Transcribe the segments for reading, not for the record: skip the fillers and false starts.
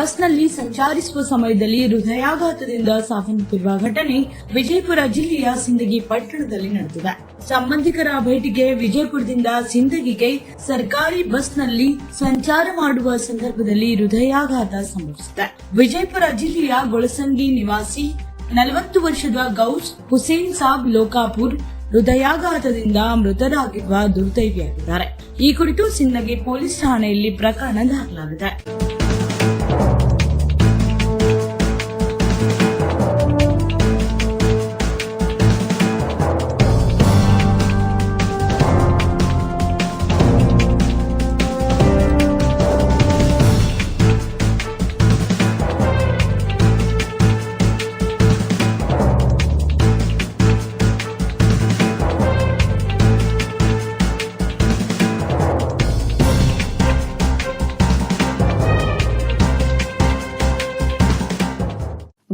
ಬಸ್ನಲ್ಲಿ ಸಂಚರಿಸುವ ಸಮಯದಲ್ಲಿ ಹೃದಯಾಘಾತದಿಂದ ಸಾವನ್ನಪ್ಪಿರುವ ಘಟನೆ ವಿಜಯಪುರ ಜಿಲ್ಲೆಯ ಸಿಂದಗಿ ಪಟ್ಟಣದಲ್ಲಿ ನಡೆದಿದೆ. ಸಂಬಂಧಿಕರ ಭೇಟಿಗೆ ವಿಜಯಪುರದಿಂದ ಸಿಂದಗಿಗೆ ಸರ್ಕಾರಿ ಬಸ್ನಲ್ಲಿ ಸಂಚಾರ ಮಾಡುವ ಸಂದರ್ಭದಲ್ಲಿ ಹೃದಯಾಘಾತ ಸಂಭವಿಸಿದೆ. ವಿಜಯಪುರ ಜಿಲ್ಲೆಯ ಗೊಳಸಂಗಿ ನಿವಾಸಿ 40 ವರ್ಷದ ಗೌಸ್ ಹುಸೇನ್ ಸಾಬ್ ಲೋಕಾಪುರ್ ಹೃದಯಾಘಾತದಿಂದ ಮೃತರಾಗಿರುವ ದುರ್ದೈವಿಯಾಗಿದ್ದಾರೆ. ಈ ಕುರಿತು ಸಿಂದಗಿ ಪೊಲೀಸ್ ಠಾಣೆಯಲ್ಲಿ ಪ್ರಕರಣ ದಾಖಲಾಗಿದೆ.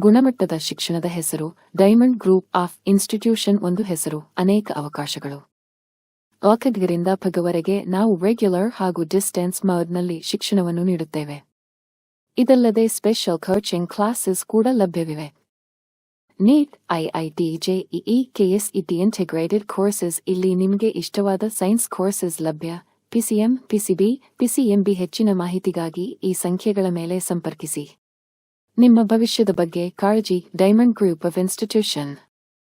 ಗುಣಮಟ್ಟದ ಶಿಕ್ಷಣದ ಹೆಸರು ಡೈಮಂಡ್ ಗ್ರೂಪ್ ಆಫ್ ಇನ್ಸ್ಟಿಟ್ಯೂಷನ್. ಒಂದು ಹೆಸರು, ಅನೇಕ ಅವಕಾಶಗಳು. ವಾಕಡ್ಗರಿಂದ ಪಗವರೆಗೆ ನಾವು ರೆಗ್ಯುಲರ್ ಹಾಗೂ ಡಿಸ್ಟೆನ್ಸ್ ಮೋಡ್ನಲ್ಲಿ ಶಿಕ್ಷಣವನ್ನು ನೀಡುತ್ತೇವೆ. ಇದಲ್ಲದೆ ಸ್ಪೆಷಲ್ ಕೋಚಿಂಗ್ ಕ್ಲಾಸಸ್ ಕೂಡ ಲಭ್ಯವಿವೆ. NEET, IIT, JEE, KSET integrated courses. ಇಲ್ಲಿ ನಿಮಗೆ ಇಷ್ಟವಾದ ಸೈನ್ಸ್ ಕೋರ್ಸಸ್ ಲಭ್ಯ. PCM, PCB, PCMB. ಹೆಚ್ಚಿನ ಮಾಹಿತಿಗಾಗಿ ಈ ಸಂಖ್ಯೆಗಳ ಮೇಲೆ ಸಂಪರ್ಕಿಸಿ. ನಿಮ್ಮ ಭವಿಷ್ಯದ ಬಗ್ಗೆ ಕಾಳಜಿ. Diamond group of institution.